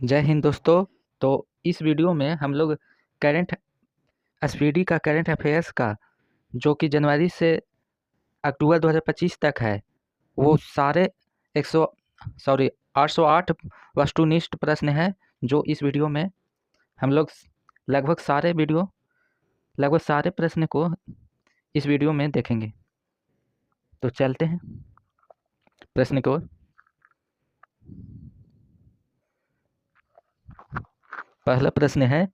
जय हिंद दोस्तों। तो इस वीडियो में हम लोग करंट एसपीडी का करंट अफेयर्स का जो कि जनवरी से अक्टूबर 2025 तक है वो सारे 100 सॉरी 808 वस्तुनिष्ठ प्रश्न हैं जो इस वीडियो में हम लोग लगभग सारे प्रश्न को इस वीडियो में देखेंगे। तो चलते हैं प्रश्न की ओर। पहला प्रश्न है,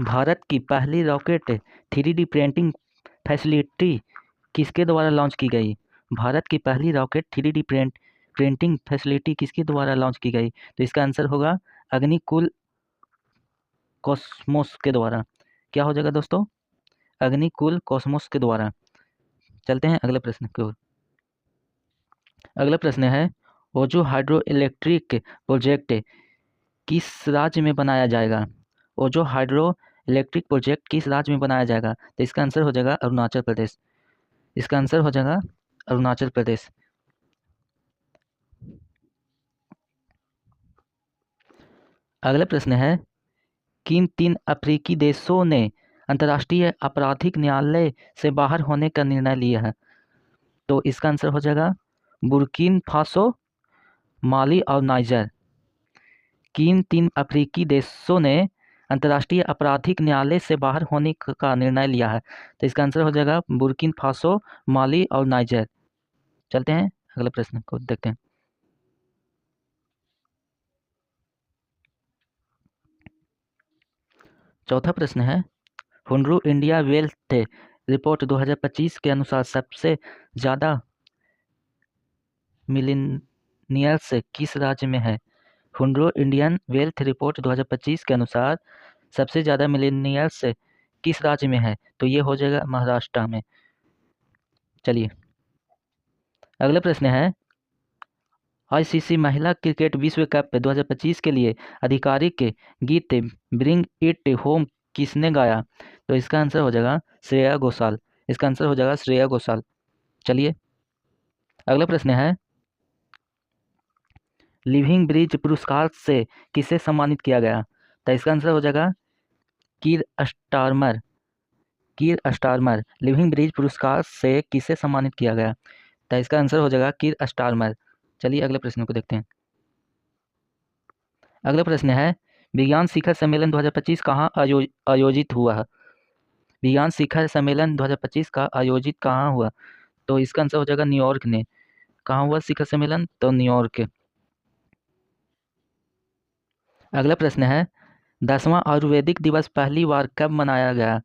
भारत की पहली रॉकेट 3D प्रिंटिंग फैसिलिटी किसके द्वारा लॉन्च की गई? भारत की पहली रॉकेट 3D प्रिंटिंग फैसिलिटी किसके द्वारा लॉन्च की गई? तो इसका आंसर होगा अग्निकुल कॉस्मोस के द्वारा। क्या हो जाएगा दोस्तों? अग्निकुल कॉस्मोस के द्वारा। चलते हैं अगले प्रश्न की ओर। अगला प्रश्न है, ओजो हाइड्रो इलेक्ट्रिक प्रोजेक्ट किस राज्य में बनाया जाएगा? ओजो हाइड्रो इलेक्ट्रिक प्रोजेक्ट किस राज्य में बनाया जाएगा? तो इसका आंसर हो जाएगा अरुणाचल प्रदेश। इसका आंसर हो जाएगा अरुणाचल प्रदेश। अगला प्रश्न है, किन 3 अफ्रीकी देशों ने अंतर्राष्ट्रीय आपराधिक न्यायालय से बाहर होने का निर्णय लिया है? तो इसका आंसर हो जाएगा बुर्किन फासो, माली और नाइजर। किन 3 अफ्रीकी देशों ने अंतर्राष्ट्रीय आपराधिक न्यायालय से बाहर होने का निर्णय लिया है? तो इसका आंसर हो जाएगा बुर्किन फासो, माली और नाइजर। चलते हैं अगले प्रश्न को देखते हैं। चौथा प्रश्न है, हुनरू इंडिया वेल्थ रिपोर्ट 2025 के अनुसार सबसे ज़्यादा मिलेनियल्स किस राज्य में है? हुनरू इंडियन वेल्थ रिपोर्ट 2025 के अनुसार सबसे ज़्यादा मिलेनियल्स किस राज्य में है? तो ये हो जाएगा महाराष्ट्र में। चलिए अगला प्रश्न है, आईसीसी महिला क्रिकेट विश्व कप 2025 के लिए आधिकारिक गीत ब्रिंग इट होम किसने गाया? तो इसका आंसर हो जाएगा श्रेया घोषाल। इसका आंसर हो जाएगा श्रेया घोषाल। चलिए अगला प्रश्न है, लिविंग ब्रिज पुरस्कार से किसे सम्मानित किया गया? तो इसका आंसर हो जाएगा कीर स्टारमर। कीर स्टारमर लिविंग ब्रिज पुरस्कार से किसे सम्मानित किया गया? तो इसका आंसर हो जाएगा कीर स्टारमर। चलिए अगले प्रश्न को देखते हैं। अगला प्रश्न है, विज्ञान शिखर सम्मेलन 2025 कहाँ आयोजित हुआ है? विज्ञान शिखर सम्मेलन 2025 का आयोजित कहाँ हुआ? तो इसका आंसर हो जाएगा न्यूयॉर्क ने। कहाँ हुआ शिखर सम्मेलन? तो न्यूयॉर्क। अगला प्रश्न है, 10वां आयुर्वेदिक दिवस पहली बार कब मनाया गया?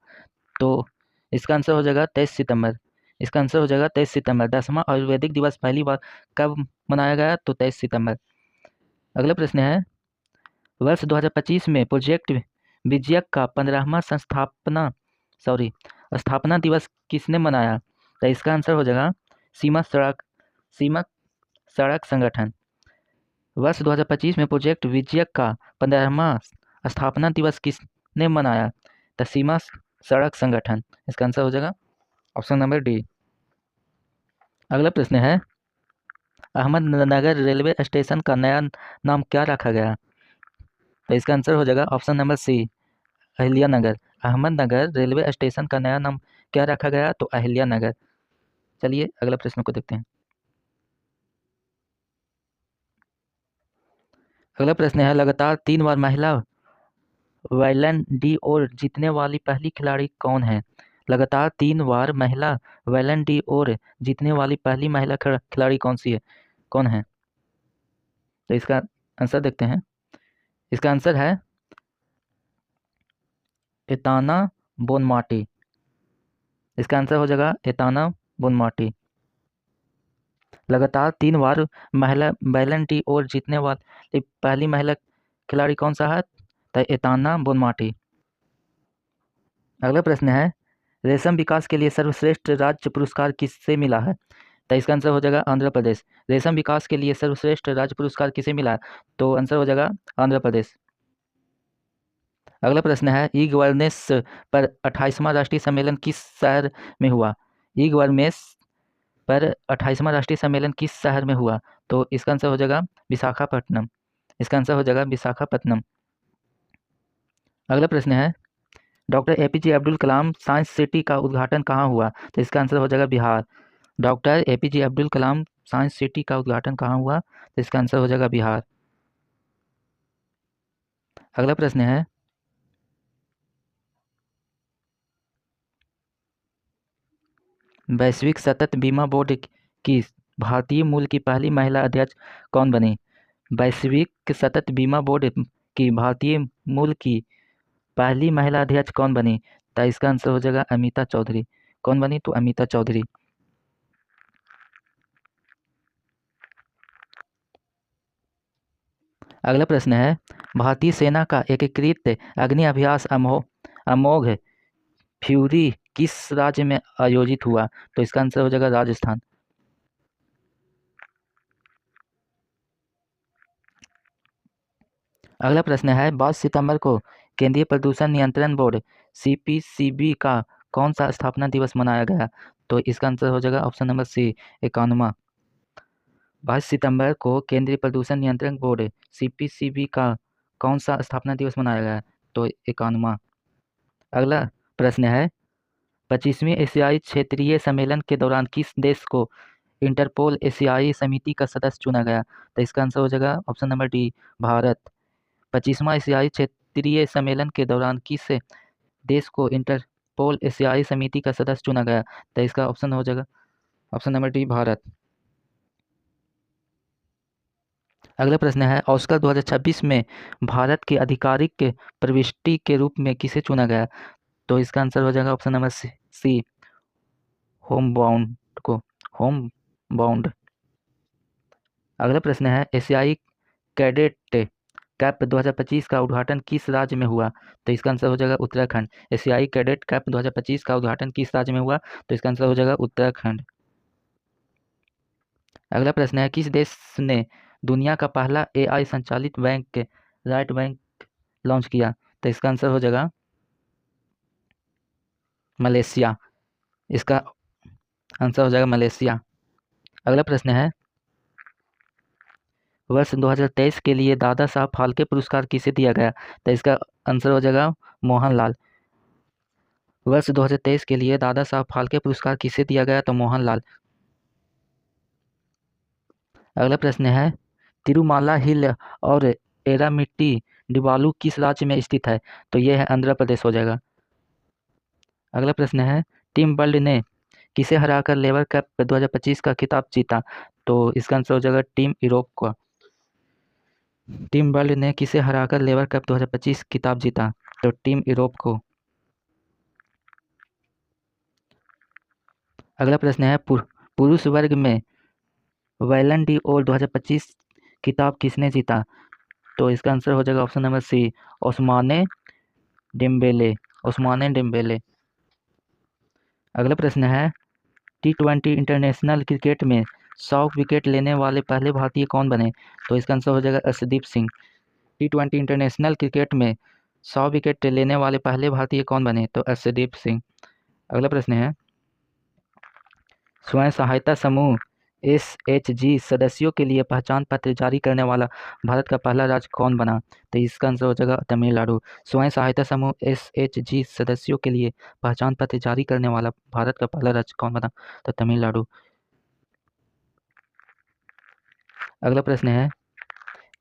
तो इसका आंसर हो जाएगा 23 सितंबर। इसका आंसर हो जाएगा 23 सितंबर। 10वां आयुर्वेदिक दिवस पहली बार कब मनाया गया? तो 23 सितंबर। अगला प्रश्न है, वर्ष 2025 में प्रोजेक्ट विजयक का 15वां स्थापना दिवस किसने मनाया? तो इसका आंसर हो जाएगा सीमा सड़क संगठन। वर्ष 2025 में प्रोजेक्ट विजयक का 15वां स्थापना दिवस किसने मनाया? तो सीमा सड़क संगठन। इसका आंसर हो जाएगा ऑप्शन नंबर डी। अगला प्रश्न है, अहमदनगर रेलवे स्टेशन का नया नाम क्या रखा गया? तो इसका आंसर हो जाएगा option number C, Ahilyanagar. Ahmednagar railway station का नया नाम क्या रखा गया? तो अहिल्यानगर। चलिए अगला प्रश्न को देखते हैं। अगला प्रश्न है, लगातार 3 बार महिला बैलन डी और जीतने वाली पहली खिलाड़ी कौन है? लगातार 3 बार महिला बैलन डी और जीतने वाली पहली महिला खिलाड़ी कौन है? तो इसका आंसर देखते हैं। इसका आंसर है एताना बोनमाटी। इसका आंसर हो जाएगा एताना बोनमाटी। लगातार 3 बार महिला बैलन डी और जीतने वाली पहली महिला खिलाड़ी कौन सा है? तो एताना बोनमाटी। अगला प्रश्न है, रेशम विकास के लिए सर्वश्रेष्ठ राज्य पुरस्कार किससे मिला है? तो इसका आंसर हो जाएगा आंध्र प्रदेश। रेशम विकास के लिए सर्वश्रेष्ठ राज्य पुरस्कार किसे मिला है? तो आंसर हो जाएगा आंध्र प्रदेश। अगला प्रश्न है, ई गवर्नेंस पर 28वां राष्ट्रीय सम्मेलन किस शहर में हुआ? ई गवर्नेंस पर 28वां राष्ट्रीय सम्मेलन किस शहर में हुआ? तो इसका आंसर हो जाएगा विशाखापट्टनम। इसका आंसर हो जाएगा विशाखापट्टनम। अगला प्रश्न है, doctor APJ Abdul Kalam science city का उद्घाटन कहाँ हुआ? तो इसका आंसर हो जाएगा Bihar. Doctor APJ Abdul Kalam science city का उद्घाटन कहाँ हुआ? तो इसका आंसर हो जाएगा बिहार। अगला प्रश्न है, वैश्विक सतत बीमा बोर्ड की भारतीय मूल की पहली महिला अध्यक्ष कौन बनी? वैश्विक सतत बीमा बोर्ड की भारतीय मूल की पहली महिला अध्यक्ष कौन बनी? तो इसका आंसर हो जाएगा अमिता चौधरी। कौन बनी? तो अमिता चौधरी। अगला प्रश्न है, भारतीय सेना का एकीकृत अग्नि अभ्यास अमोघ फ्यूरी किस राज्य में आयोजित हुआ? तो इसका आंसर हो जाएगा राजस्थान। अगला प्रश्न है, 22 सितंबर को केंद्रीय प्रदूषण नियंत्रण बोर्ड सीपीसीबी का कौन सा स्थापना दिवस मनाया गया? तो इसका आंसर हो जाएगा ऑप्शन नंबर सी, 51वां। 22 सितंबर को केंद्रीय प्रदूषण नियंत्रण बोर्ड सीपीसीबी का कौन सा स्थापना दिवस मनाया गया? तो 51वां। अगला प्रश्न है, 25वीं एशियाई क्षेत्रीय सम्मेलन के दौरान किस देश को इंटरपोल एशियाई समिति का सदस्य चुना गया? तो इसका आंसर हो जाएगा ऑप्शन नंबर डी, भारत। 25वां एशियाई क्षेत्रीय सम्मेलन के दौरान किस देश को इंटरपोल एशियाई समिति का सदस्य चुना गया? तो इसका ऑप्शन हो जाएगा ऑप्शन नंबर डी, भारत। अगला प्रश्न है, ऑस्कर 2026 में भारत की आधिकारिक प्रविष्टि के रूप में किसे चुना गया? तो इसका आंसर हो जाएगा option number C, home bound को, होम बाउंड। अगला प्रश्न है, एशियाई कैडेट कैप 2025 का उद्घाटन किस राज्य में हुआ? तो इसका आंसर हो जाएगा उत्तराखंड। एशियाई कैडेट कैप 2025 का उद्घाटन किस राज्य में हुआ? तो इसका आंसर हो जाएगा उत्तराखंड। अगला प्रश्न है, किस देश ने दुनिया का पहला एआई संचालित बैंक राइट बैंक लॉन्च किया? तो इसका आंसर हो जाएगा मलेशिया। इसका आंसर हो जाएगा मलेशिया। अगला प्रश्न है, वर्ष 2023 के लिए दादा साहब फाल्के पुरस्कार किसे दिया गया? तो इसका आंसर हो जाएगा मोहनलाल। वर्ष 2023 के लिए दादा साहब फाल्के पुरस्कार किसे दिया गया? तो मोहनलाल। अगला प्रश्न है, तिरुमाला हिल और एरामिट्टी डिवालू किस राज्य में स्थित है? तो ये है आंध्र प्रदेश हो जाएगा। अगला प्रश्न है, टीम वर्ल्ड ने किसे हराकर लेवर कप 2025 का खिताब जीता? तो इसका आंसर हो जाएगा टीम यूरोप को। टीम वर्ल्ड ने किसे हराकर लेवर कप 2025 खिताब जीता? तो टीम यूरोप को। अगला प्रश्न है, पुरुष वर्ग में वैलन डी और 2025 खिताब किसने जीता? तो इसका आंसर हो जाएगा option number C, Ousmane Dembele. Ousmane Dembele. अगला प्रश्न है, T20 इंटरनेशनल क्रिकेट में 100 विकेट लेने वाले पहले भारतीय कौन बने? तो इसका आंसर हो जाएगा Arshdeep Singh. T20 international cricket में 100 विकेट लेने वाले पहले भारतीय कौन बने? तो अर्शदीप सिंह। अगला प्रश्न है, स्वयं सहायता समूह SHG सदस्यों के लिए पहचान पत्र जारी करने वाला भारत का पहला राज्य कौन बना? तो इसका आंसर हो जाएगा तमिलनाडु। स्वयं सहायता समूह SHG सदस्यों के लिए पहचान पत्र जारी करने वाला भारत का पहला राज्य कौन बना? तो तमिलनाडु। अगला प्रश्न है,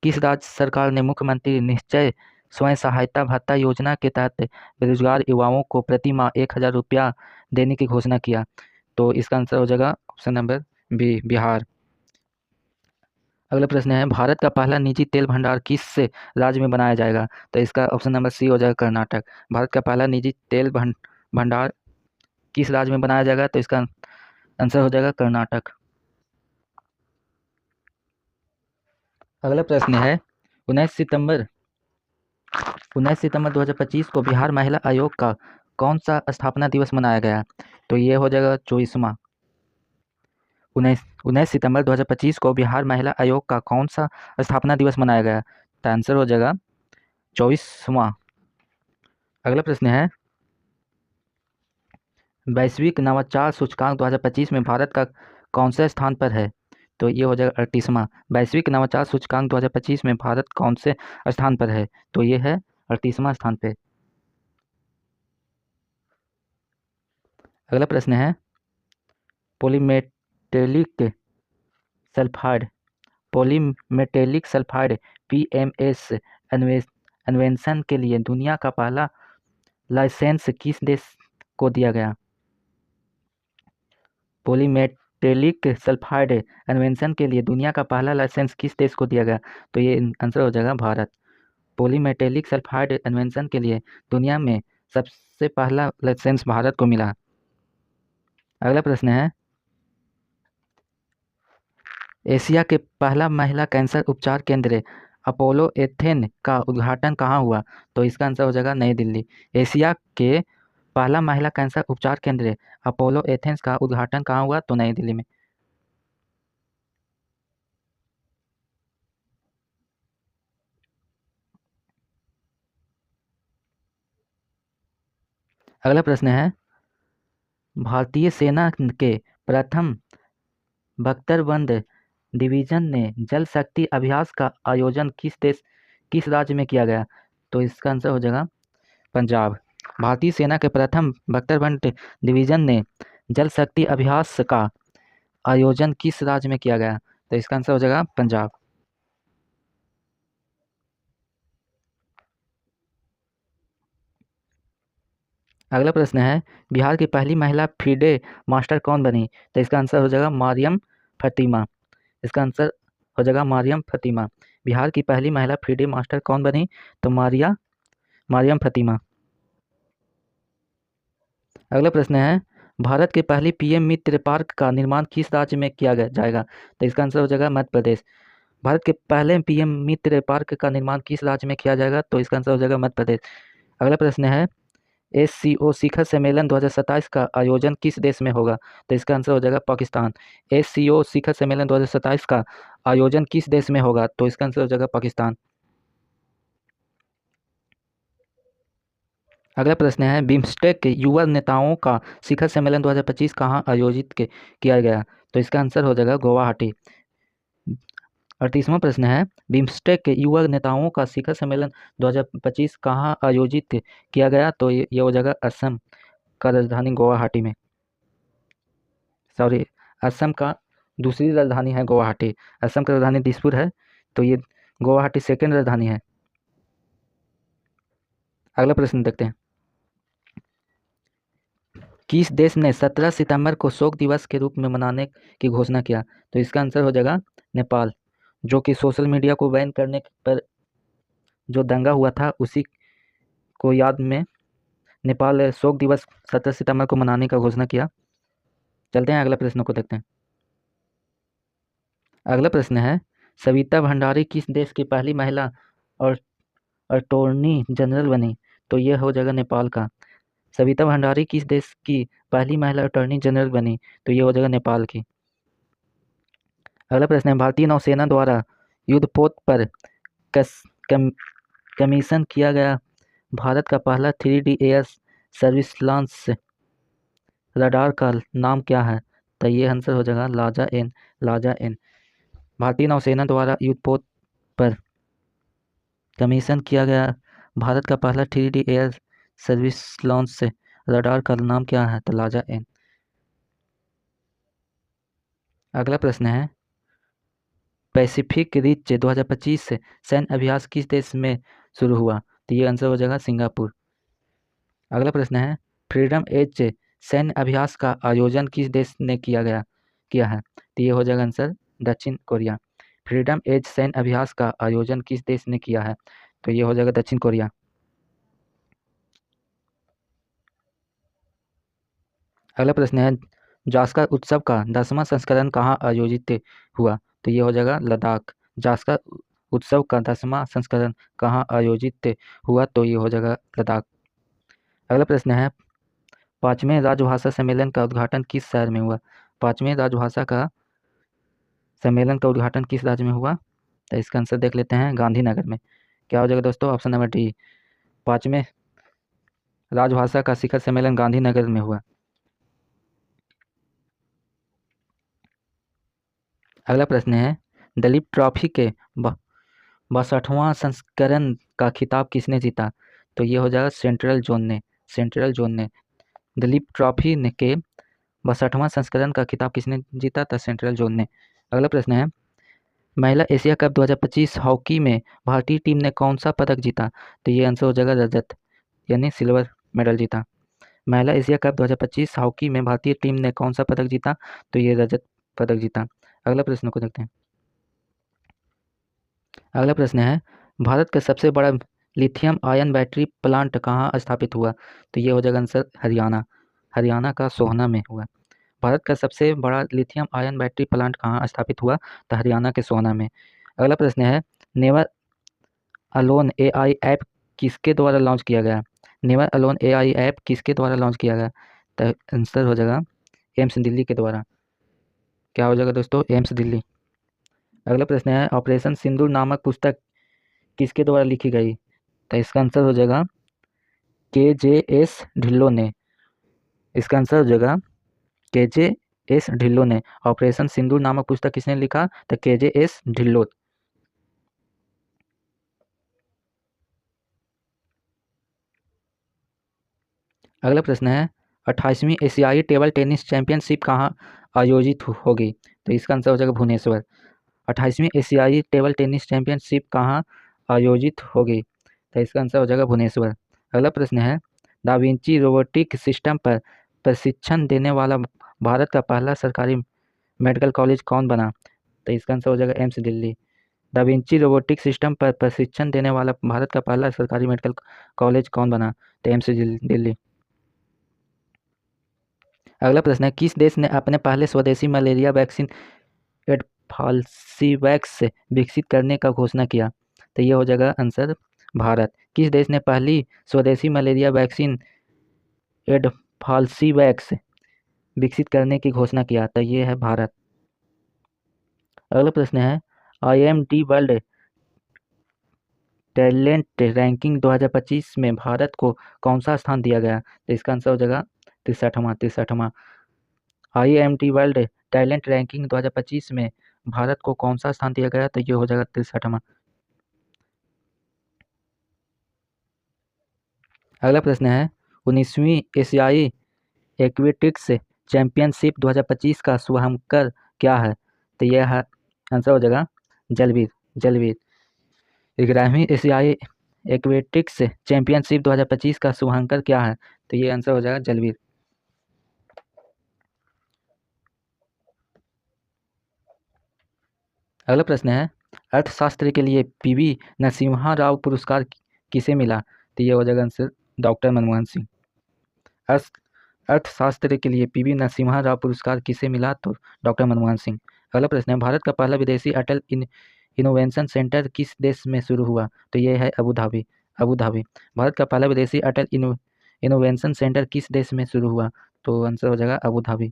किस राज्य सरकार ने मुख्यमंत्री निश्चय स्वयं सहायता भत्ता योजना के तहत बेरोजगार युवाओं को प्रति माह 1000 रुपया देने की घोषणा किया? तो इसका आंसर हो जाएगा ऑप्शन नंबर बी, बिहार। अगला प्रश्न है, भारत का पहला निजी तेल भंडार किस राज्य में बनाया जाएगा? तो इसका ऑप्शन नंबर सी हो जाएगा कर्नाटक। भारत का पहला निजी तेल भंडार किस राज्य में बनाया जाएगा? तो इसका आंसर हो जाएगा कर्नाटक। अगला प्रश्न है, 19 सितंबर 2025 को बिहार महिला आयोग का कौन सा स्थापना दिवस मनाया गया? तो ये हो जाएगा 24वां। 19 सितंबर 2025 को बिहार महिला आयोग का कौन सा स्थापना दिवस मनाया गया? तो आंसर हो जाएगा 24वां। अगला प्रश्न है, वैश्विक नवाचार सूचकांक 2025 में भारत का कौन से स्थान पर है? तो ये हो जाएगा 38वां। वैश्विक नवाचार सूचकांक 2025 में भारत कौन से स्थान पर है? तो ये है 38वां स्थान पे। अगला प्रश्न है polymetallic sulphide polymetallic sulphide PMS अन्वेषण के लिए दुनिया का पहला लाइसेंस किस देश को दिया गया? पॉलीमेटेलिक सल्फाइड अन्वेषण के लिए दुनिया का पहला लाइसेंस किस देश को दिया गया? तो ये आंसर हो जाएगा भारत। पॉलीमेटेलिक सल्फाइड अन्वेषण के लिए दुनिया में सबसे पहला लाइसेंस भारत को मिला। अगला प्रश्न है एशिया के पहला महिला कैंसर उपचार केंद्र अपोलो एथेन का उद्घाटन कहाँ हुआ? तो इसका आंसर हो जाएगा नई दिल्ली। एशिया के पहला महिला कैंसर उपचार केंद्र अपोलो एथेंस का उद्घाटन कहाँ हुआ? तो नई दिल्ली में। अगला प्रश्न है भारतीय सेना के प्रथम बख्तरबंद डिवीजन ने जल शक्ति अभ्यास का आयोजन किस राज्य में किया गया? तो इसका आंसर हो जाएगा पंजाब। भारतीय सेना के प्रथम बख्तरबंद डिवीजन ने जल शक्ति अभ्यास का आयोजन किस राज्य में किया गया? तो इसका आंसर हो जाएगा पंजाब। अगला प्रश्न है बिहार की पहली महिला फीडे मास्टर कौन बनी? तो इसका आंसर हो जाएगा मारियम फतीमा। इसका आंसर हो जाएगा मारियम फतीमा। बिहार की पहली महिला फीडे मास्टर कौन बनी? तो मारियम फतीमा। अगला प्रश्न है भारत के पहली पीएम मित्र पार्क का निर्माण किस राज्य में किया जाएगा? तो इसका आंसर हो जाएगा मध्य प्रदेश। भारत के पहले पीएम मित्र पार्क का निर्माण किस राज्य में किया जाएगा? तो इसका आंसर हो जाएगा मध्य प्रदेश। अगला प्रश्न है एससीओ शिखर सम्मेलन 2027 का आयोजन किस देश में होगा? तो इसका आंसर हो जाएगा पाकिस्तान। एससीओ शिखर सम्मेलन 2027 का आयोजन किस देश में होगा? तो इसका आंसर हो जाएगा पाकिस्तान। अगला प्रश्न है बिम्स्टेक युवा नेताओं का शिखर सम्मेलन 2025 कहाँ आयोजित किया गया? तो इसका आंसर हो जाएगा गुवाहाटी। 38वां प्रश्न है बिम्स्टेक युवा नेताओं का शिखर सम्मेलन 2025 कहाँ आयोजित किया गया? तो ये हो जाएगा असम का राजधानी गुवाहाटी में। सॉरी, असम का दूसरी राजधानी है गुवाहाटी। असम का राजधानी दिसपुर है, तो ये गुवाहाटी सेकेंड राजधानी है। अगला प्रश्न देखते हैं किस देश ने 17 सितंबर को शोक दिवस के रूप में मनाने की घोषणा किया? तो इसका आंसर हो जाएगा नेपाल, जो कि सोशल मीडिया को बैन करने पर जो दंगा हुआ था उसी को याद में नेपाल शोक दिवस 17 सितंबर को मनाने का घोषणा किया। चलते हैं अगला प्रश्न को देखते हैं। अगला प्रश्न है सविता भंडारी किस देश की पहली महिला और अटॉर्नी जनरल बनी? तो ये हो जाएगा नेपाल का। सविता भंडारी किस देश की पहली महिला अटॉर्नी जनरल बनी? तो ये हो जाएगा नेपाल की। अगला प्रश्न है भारतीय नौसेना द्वारा युद्धपोत पर कस कम, कमीशन किया गया भारत का पहला 3D एयर सर्विलांस रडार का नाम क्या है? तो ये आंसर हो जाएगा लाजा-N। भारतीय नौसेना द्वारा युद्धपोत पर कमीशन किया गया भारत का पहला 3D एयर सर्विलांस रडार का नाम क्या है? तो लाजा-N। अगला प्रश्न है पैसिफिक रिच 2025 सैन्य अभ्यास किस देश में शुरू हुआ? तो ये आंसर हो जाएगा सिंगापुर। अगला प्रश्न है फ्रीडम एज सैन्य अभ्यास का आयोजन किस देश ने किया है? तो ये हो जाएगा आंसर दक्षिण कोरिया। फ्रीडम एज सैन्य अभ्यास का आयोजन किस देश ने किया है? तो ये हो जाएगा दक्षिण कोरिया। अगला प्रश्न है जास्कर उत्सव का 10वां संस्करण कहाँ आयोजित हुआ? तो ये हो जाएगा लद्दाख। जास्कर उत्सव का 10वां संस्करण कहाँ आयोजित हुआ? तो ये हो जाएगा लद्दाख। अगला प्रश्न है 5वें राजभाषा सम्मेलन का उद्घाटन किस शहर में हुआ? 5वें राजभाषा का सम्मेलन का उद्घाटन किस राज्य में हुआ? तो इसका आंसर देख लेते हैं गांधीनगर में। क्या हो जाएगा दोस्तों? ऑप्शन नंबर डी 5वें राजभाषा का शिखर सम्मेलन गांधीनगर में हुआ। अगला प्रश्न है, दलीप ट्रॉफी के 62वां संस्करण का खिताब किसने जीता? तो ये हो जाएगा सेंट्रल जोन ने। सेंट्रल जोन ने दलीप ट्रॉफी के 62वां संस्करण का खिताब किसने जीता था? सेंट्रल जोन ने। अगला प्रश्न है, महिला एशिया कप 2025 हॉकी में भारतीय टीम ने कौन सा पदक जीता? तो ये आंसर हो जाएगा रजत, यानी सिल्वर मेडल जीता। महिला एशिया कप 2025 हॉकी में भारतीय टीम ने कौन सा पदक जीता? तो ये रजत पदक जीता। अगला प्रश्न को देखते हैं। अगला प्रश्न है, भारत का सबसे बड़ा लिथियम आयन बैटरी प्लांट कहाँ स्थापित हुआ? तो ये हो जाएगा आंसर हरियाणा। हरियाणा का सोहना में हुआ। भारत का सबसे बड़ा लिथियम आयन बैटरी प्लांट कहाँ स्थापित हुआ? तो हरियाणा के सोहना में। अगला प्रश्न है, नेवर अलोन एआई ऐप किसके द्वारा लॉन्च किया गया? नेवर अलोन एआई ऐप किसके द्वारा लॉन्च किया गया? तो आंसर हो जाएगा एम्स दिल्ली के द्वारा। क्या हो जाएगा दोस्तों? एम्स दिल्ली। अगला प्रश्न है, ऑपरेशन सिंदूर नामक पुस्तक किसके द्वारा लिखी गई? तो इसका आंसर हो जाएगा KJS ढिल्लों ने। इसका आंसर हो जाएगा KJS ढिल्लों ने। ऑपरेशन सिंदूर नामक पुस्तक किसने लिखा? तो KJS ढिल्लों। अगला प्रश्न है, 28वीं एशियाई टेबल टेनिस चैंपियनशिप कहाँ आयोजित होगी? तो इसका आंसर हो जाएगा भुवनेश्वर। 28वीं एशियाई टेबल टेनिस चैंपियनशिप कहाँ आयोजित होगी? तो इसका आंसर हो जाएगा भुवनेश्वर। अगला प्रश्न है, दाविंची रोबोटिक सिस्टम पर प्रशिक्षण देने वाला भारत का पहला सरकारी मेडिकल कॉलेज कौन बना? तो इसका आंसर हो जाएगा AIIMS Delhi. Da Vinci robotic system पर प्रशिक्षण देने वाला भारत का पहला सरकारी मेडिकल कॉलेज कौन बना? तो एम्स दिल्ली। अगला प्रश्न है, किस देश ने अपने पहले स्वदेशी मलेरिया वैक्सीन एडफ्लूवैक्स विकसित करने का घोषणा किया? तो ये हो जाएगा आंसर भारत। किस देश ने पहली स्वदेशी मलेरिया वैक्सीन एडफ्लूवैक्स विकसित करने की घोषणा किया? तो ये है भारत। अगला प्रश्न है, IMD वर्ल्ड टैलेंट रैंकिंग 2025 में भारत को कौन सा स्थान दिया गया? तो इसका आंसर हो जाएगा 63वां। IMD वर्ल्ड टैलेंट रैंकिंग 2025 में भारत को कौन सा स्थान दिया गया? तो ये हो जाएगा 63वां। अगला प्रश्न है, 19वीं एशियाई एथलेटिक्स चैंपियनशिप 2025 का शुभांकर क्या है? तो यह है आंसर हो जाएगा जलवीर। जलवीर। 11वीं एशियाई एथलेटिक्स चैंपियनशिप 2025 का शुभांकर क्या है? तो ये आंसर हो जाएगा जलवीर। अगला प्रश्न है, अर्थशास्त्र के लिए PV नरसिम्हा राव पुरस्कार किसे मिला? तो ये हो जाएगा आंसर डॉक्टर मनमोहन सिंह। अर्थशास्त्र के लिए PV नरसिम्हा राव पुरस्कार किसे मिला? तो डॉक्टर मनमोहन सिंह। अगला प्रश्न है, भारत का पहला विदेशी अटल इनोवेशन सेंटर किस देश में शुरू हुआ? तो ये है Abu Dhabi. Abu Dhabi. Bharat का पहला विदेशी अटल इनोवेशन सेंटर किस देश में शुरू हुआ? तो आंसर हो जाएगा अबू धाबी।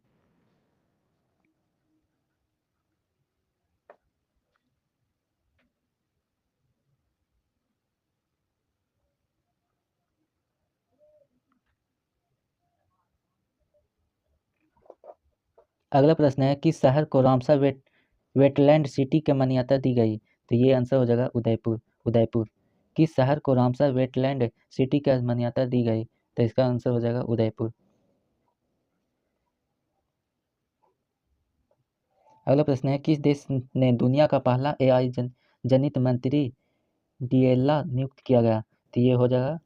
अगला प्रश्न है, किस शहर को रामसर वेटलैंड सिटी की मान्यता दी गई? तो ये आंसर हो जाएगा उदयपुर। उदयपुर। किस शहर को रामसर वेटलैंड सिटी की मान्यता दी गई? तो इसका आंसर हो जाएगा उदयपुर। अगला प्रश्न है, किस देश ने दुनिया का पहला AI जनित मंत्री डिएला नियुक्त किया गया? तो ये हो जाएगा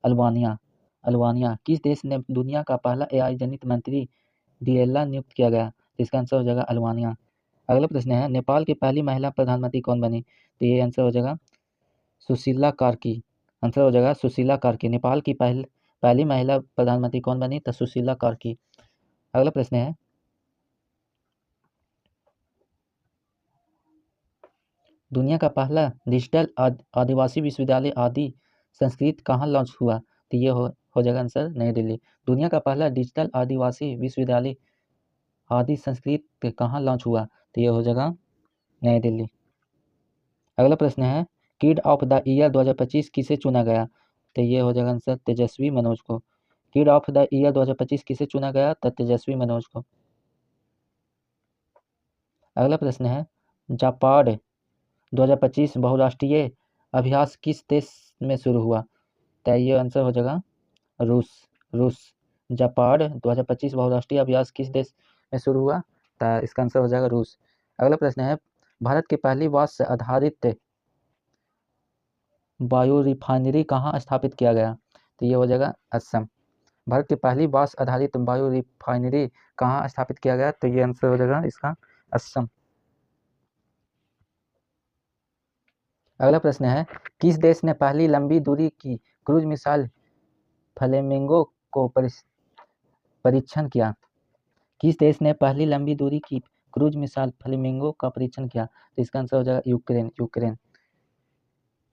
अल्बानिया। अल्बानिया। किस देश ने दुनिया का पहला AI जनित मंत्री डिएला नियुक्त किया गया? तो इसका आंसर हो जाएगा अल्बानिया। अगला प्रश्न है, नेपाल की पहली महिला प्रधानमंत्री कौन बनी? तो ये आंसर हो जाएगा सुशीला कार्की। आंसर हो जाएगा सुशीला कार्की। नेपाल की पहली महिला प्रधानमंत्री कौन बनी? तो सुशीला कार्की। अगला प्रश्न है, दुनिया का पहला डिजिटल आदिवासी विश्वविद्यालय आदि संस्कृत कहाँ लॉन्च हुआ? तो ये हो जाएगा आंसर नई दिल्ली। दुनिया का पहला डिजिटल आदिवासी विश्वविद्यालय आदि संस्कृत कहाँ लॉन्च हुआ? तो ये हो जाएगा नई दिल्ली। अगला प्रश्न है, किड ऑफ द ईयर 2025 किसे चुना गया? तो ये हो जाएगा आंसर तेजस्वी मनोज को। किड ऑफ द ईयर 2025 किसे चुना गया? तो तेजस्वी मनोज को। अगला प्रश्न है जापाड 2025 बहुराष्ट्रीय अभ्यास किस देश में शुरू हुआ? तो ये आंसर हो जाएगा रूस। रूस। जापाड 2025 बहुराष्ट्रीय अभ्यास किस देश में शुरू हुआ? तो इसका आंसर हो जाएगा रूस। अगला प्रश्न है भारत की पहली वाष्प आधारित बायो रिफाइनरी कहाँ स्थापित किया गया? तो ये हो जाएगा असम। भारत की पहली वाष्प आधारित बायो रिफाइनरी कहाँ स्थापित किया गया? तो ये आंसर हो जाएगा इसका असम। अगला प्रश्न है किस देश ने पहली लंबी दूरी की क्रूज मिसाइल फ्लेमिंगो को परीक्षण किया? किस देश ने पहली लंबी दूरी की क्रूज मिसाइल फ्लेमिंगो का परीक्षण किया? तो इसका आंसर हो जाएगा यूक्रेन। यूक्रेन।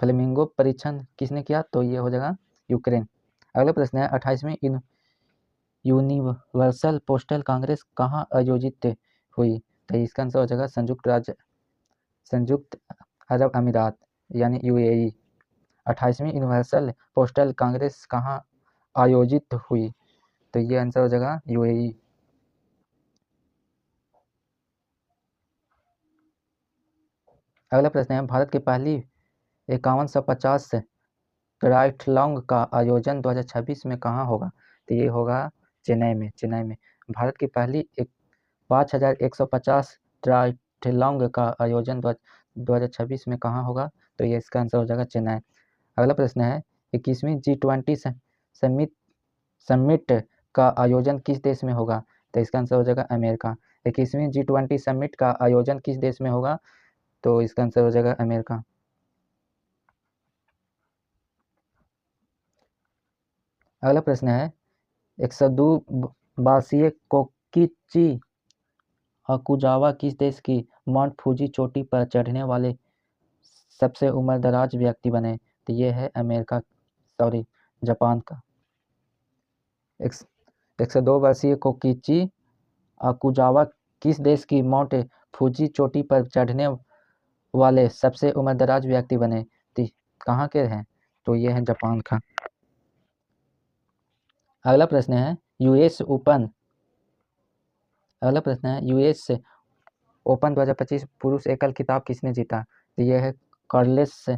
फ्लेमिंगो परीक्षण किसने किया? तो ये हो जाएगा यूक्रेन। अगला प्रश्न है 28वीं यूनिवर्सल पोस्टल कांग्रेस कहाँ आयोजित हुई? तो इसका आंसर हो जाएगा संयुक्त अरब अमीरात यानी यूएई। 28वीं यूनिवर्सल पोस्टल कांग्रेस कहाँ आयोजित हुई? तो ये आंसर हो जाएगा यूएई। अगला प्रश्न है भारत की पहली 5150 ट्राइथलॉन का आयोजन 2026 में कहाँ होगा? तो ये होगा चेन्नई में। चेन्नई में भारत की पहली 5150 ट्राइथलॉन का आयोजन 2026 में कहाँ होगा? तो ये इसका आंसर हो जाएगा चेन्नई। अगला प्रश्न है 21वीं G20 समिट का आयोजन किस देश में होगा? तो इसका आंसर हो जाएगा अमेरिका। 21वीं G20 समिट का आयोजन किस देश में होगा? तो इसका आंसर हो जाएगा अमेरिका। अगला प्रश्न है 102 कोकिची अकुजावा किस देश की माउंट फूजी चोटी पर चढ़ने वाले सबसे उम्रदराज व्यक्ति बने? तो ये है अमेरिका सॉरी जापान का। 102 कोकिची अकुजावा किस देश की माउंट फूजी चोटी पर चढ़ने वाले सबसे उम्रदराज व्यक्ति बने? तो कहाँ के हैं? तो ये है जापान का। अगला प्रश्न है यूएस ओपन 2025 पुरुष एकल खिताब किसने जीता? तो यह है कार्लोस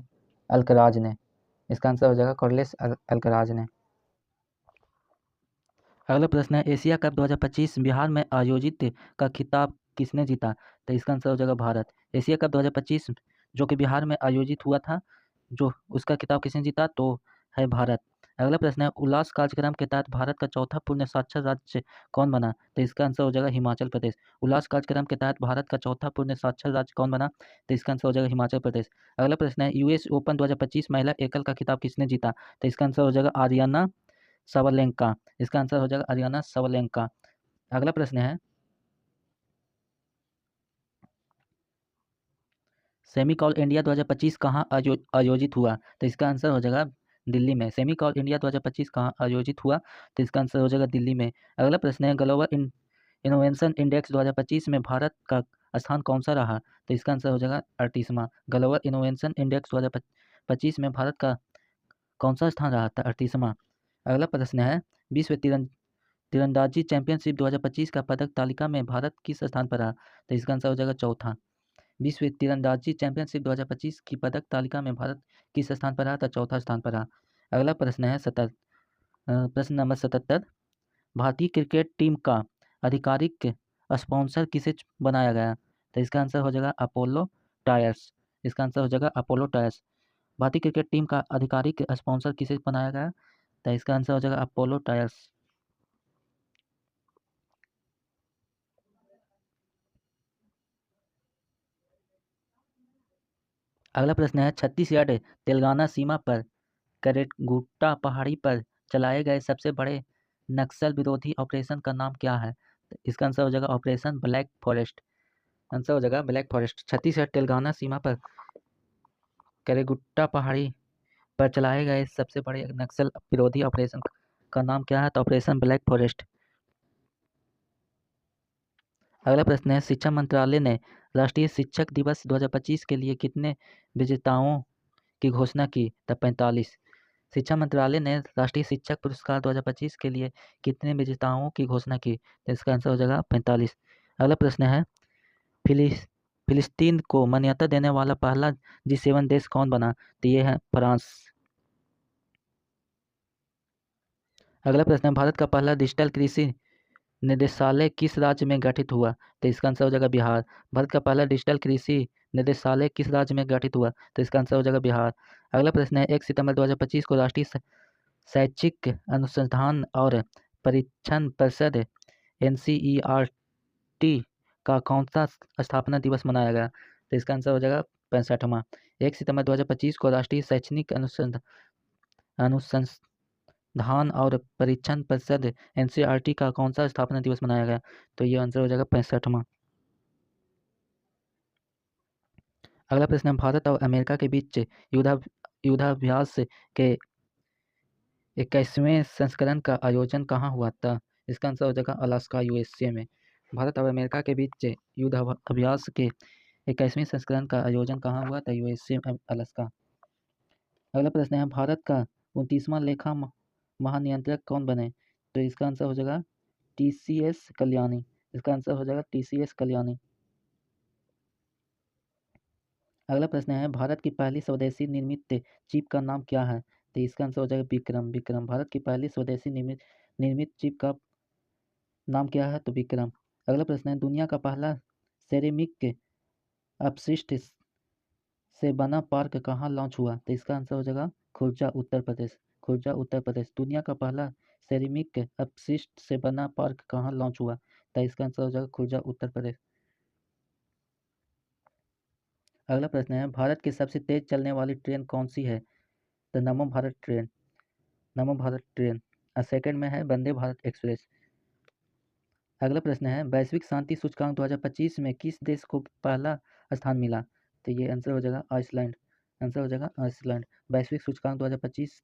अल्कराज ने। इसका आंसर हो जाएगा कार्लोस अल्कराज ने। अगला प्रश्न है एशिया कप 2025 बिहार में आयोजित का खिताब किसने जीता? तो इसका आंसर हो जाएगा भारत। एशिया कप 2025 जो कि बिहार में आयोजित हुआ था, जो उसका खिताब किसने जीता? तो है भारत। अगला प्रश्न है उल्लास कार्यक्रम के तहत भारत का चौथा पूर्ण साक्षर राज्य कौन बना? तो इसका आंसर हो जाएगा हिमाचल प्रदेश। उल्लास कार्यक्रम के तहत भारत का चौथा पूर्ण साक्षर राज्य कौन बना? तो इसका आंसर हो जाएगा हिमाचल प्रदेश। अगला प्रश्न है यूएस ओपन 2025 महिला एकल का खिताब किसने जीता? तो इसका आंसर हो जाएगा आर्याना सावलेंका। इसका आंसर हो जाएगा आर्याना सावलेंका। अगला प्रश्न है सेमिकॉल इंडिया 2025 कहाँ आयोजित हुआ? तो इसका आंसर हो जाएगा दिल्ली में। सेमिकॉल इंडिया 2025 कहाँ आयोजित हुआ? तो इसका आंसर हो जाएगा दिल्ली में। अगला प्रश्न है ग्लोबल इनोवेशन इंडेक्स 2025 में भारत का स्थान कौन सा रहा? तो इसका आंसर हो जाएगा 38वां। ग्लोबल इनोवेशन इंडेक्स 2025 में भारत का कौन सा स्थान रहा था? 38वां। अगला प्रश्न है विश्व तीरंदाजी चैंपियनशिप 2025 का पदक तालिका में भारत किस स्थान पर रहा? तो इसका आंसर हो जाएगा चौथा। विश्व तीरंदाजी चैंपियनशिप 2025 की पदक तालिका में भारत किस स्थान पर रहा? था चौथा स्थान पर रहा। अगला प्रश्न है प्रश्न नंबर 77 भारतीय क्रिकेट टीम का आधिकारिक स्पॉन्सर किसे बनाया गया? तो इसका आंसर हो जाएगा अपोलो टायर्स। इसका आंसर हो जाएगा अपोलो टायर्स। भारतीय क्रिकेट टीम का आधिकारिक स्पॉन्सर किसे बनाया गया? तो इसका आंसर हो जाएगा अपोलो टायर्स। अगला प्रश्न है छत्तीसगढ़ तेलंगाना सीमा पर करेगुट्टा पहाड़ी पर चलाए गए सबसे बड़े नक्सल विरोधी ऑपरेशन का नाम क्या है? तो इसका आंसर हो जाएगा ऑपरेशन ब्लैक फॉरेस्ट। आंसर हो जाएगा ब्लैक फॉरेस्ट। छत्तीसगढ़ तेलंगाना सीमा पर करेगुट्टा पहाड़ी पर चलाए गए सबसे बड़े नक्सल विरोधी ऑपरेशन का नाम क्या है? तो ऑपरेशन ब्लैक फॉरेस्ट। अगला प्रश्न है शिक्षा मंत्रालय ने राष्ट्रीय शिक्षक दिवस 2025 के लिए कितने विजेताओं की घोषणा की? तो 45। शिक्षा मंत्रालय ने राष्ट्रीय शिक्षक पुरस्कार 2025 के लिए कितने विजेताओं की घोषणा की? तो इसका आंसर हो जाएगा 45। अगला प्रश्न है फिलिस्तीन को मान्यता देने वाला पहला G7 देश कौन बना? तो ये है फ्रांस। अगला प्रश्न है, भारत का पहला डिजिटल कृषि निदेशालय किस राज्य में गठित हुआ? तो इसका आंसर हो जाएगा बिहार। भारत का पहला डिजिटल कृषि निदेशालय किस राज्य में गठित हुआ? तो इसका आंसर हो जाएगा बिहार। अगला प्रश्न है, 1 सितंबर 2025 को राष्ट्रीय शैक्षिक अनुसंधान और परीक्षण परिषद NCERT का कौन सा स्थापना दिवस मनाया गया? तो इसका आंसर हो जाएगा 65वां। 1 सितंबर 2025 को राष्ट्रीय शैक्षणिक अनुसंधान और परीक्षण परिषद NCERT का कौन सा स्थापना दिवस मनाया गया? तो ये आंसर हो जाएगा 65वां। अगला प्रश्न है, भारत और अमेरिका के बीच युद्धाभ्यास के 21वें संस्करण का आयोजन कहाँ हुआ था? इसका आंसर हो जाएगा अलास्का USA में। भारत और अमेरिका के बीच युद्धाभ्यास के 21वें संस्करण का आयोजन कहाँ हुआ था? USA Alaska. अगला प्रश्न है, भारत का 29वां लेखा महानियंत्रक कौन बने? तो इसका आंसर हो जाएगा TCS कल्याणी। इसका आंसर हो जाएगा TCS कल्याणी। अगला प्रश्न है, भारत की पहली स्वदेशी निर्मित चिप का नाम क्या है? तो इसका आंसर हो जाएगा विक्रम। विक्रम भारत की पहली स्वदेशी निर्मित चिप का नाम क्या है? तो विक्रम। अगला प्रश्न है, दुनिया का पहला सेरेमिक अपशिष्ट से बना पार्क कहाँ लॉन्च हुआ? तो इसका आंसर हो जाएगा खुर्जा उत्तर प्रदेश। खुर्जा उत्तर प्रदेश। दुनिया का पहला सेरेमिक अपशिष्ट से बना पार्क कहाँ लॉन्च हुआ? तो इसका आंसर हो जाएगा खुर्जा उत्तर प्रदेश। अगला प्रश्न है, भारत की सबसे तेज चलने वाली ट्रेन कौन सी है? तो नमो भारत ट्रेन। नमो भारत ट्रेन। और सेकंड में है वंदे भारत एक्सप्रेस। अगला प्रश्न है, वैश्विक शांति सूचकांक 2025 में किस देश को पहला स्थान मिला? तो ये आंसर हो जाएगा आइसलैंड। आंसर हो जाएगा आइसलैंड। वैश्विक सूचकांक 2025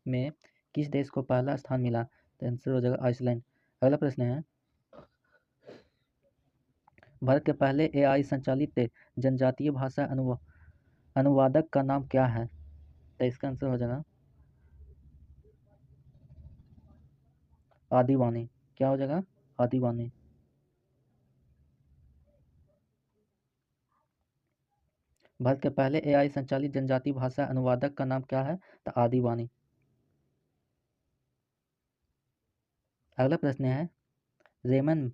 में किस देश को पहला स्थान मिला? तो आंसर हो जाएगा आइसलैंड। अगला प्रश्न है, भारत के पहले AI संचालित जनजातीय भाषा अनुवादक का नाम क्या है? तो इसका आंसर हो जाएगा आदिवानी। क्या हो जाएगा? आदिवानी। भारत के पहले AI संचालित जनजातीय भाषा अनुवादक का नाम क्या है? तो आदिवानी। अगला प्रश्न है, रेमन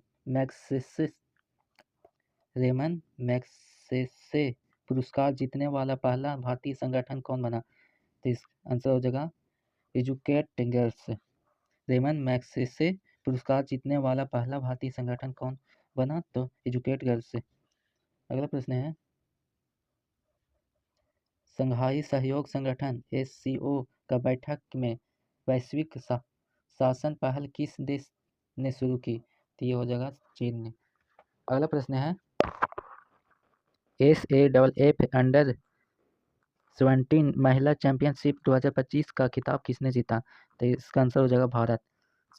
मैग्सेसे पुरस्कार जीतने वाला पहला भारतीय संगठन कौन बना? तो इस आंसर हो जाएगा एजुकेट गर्ल्स। रेमन मैग्सेसे पुरस्कार जीतने वाला पहला भारतीय संगठन कौन बना? तो एजुकेट गर्ल्स। अगला प्रश्न है, संघाई सहयोग संगठन SCO का बैठक में वैश्विक शासन पहल किस देश ने शुरू की? तो ये हो जाएगा चीन ने। अगला प्रश्न है, SAFF अंडर 17 महिला चैंपियनशिप 2025 का खिताब किसने जीता? तो इसका आंसर हो जाएगा भारत।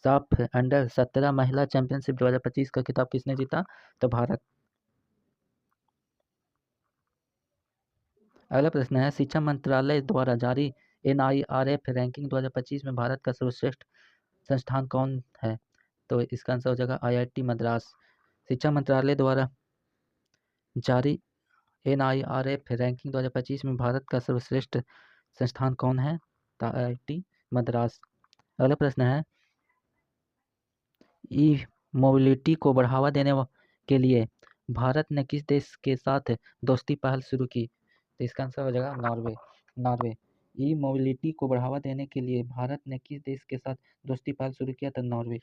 साफ अंडर 17 महिला चैंपियनशिप 2025 का खिताब किसने जीता? तो भारत। अगला प्रश्न है, शिक्षा मंत्रालय द्वारा जारी NIRF रैंकिंग 2025 में भारत का सर्वश्रेष्ठ संस्थान कौन है? तो इसका आंसर हो जाएगा IIT मद्रास। शिक्षा मंत्रालय द्वारा जारी NIRF रैंकिंग 2025 में भारत का सर्वश्रेष्ठ संस्थान कौन है? तो IIT मद्रास। अगला प्रश्न है, ई मोबिलिटी को बढ़ावा देने के लिए भारत ने किस देश के साथ दोस्ती पहल शुरू की? तो इसका आंसर हो जाएगा नॉर्वे। नॉर्वे। ई मोबिलिटी को बढ़ावा देने के लिए भारत ने किस देश के साथ दोस्ती पहल शुरू किया? था नॉर्वे।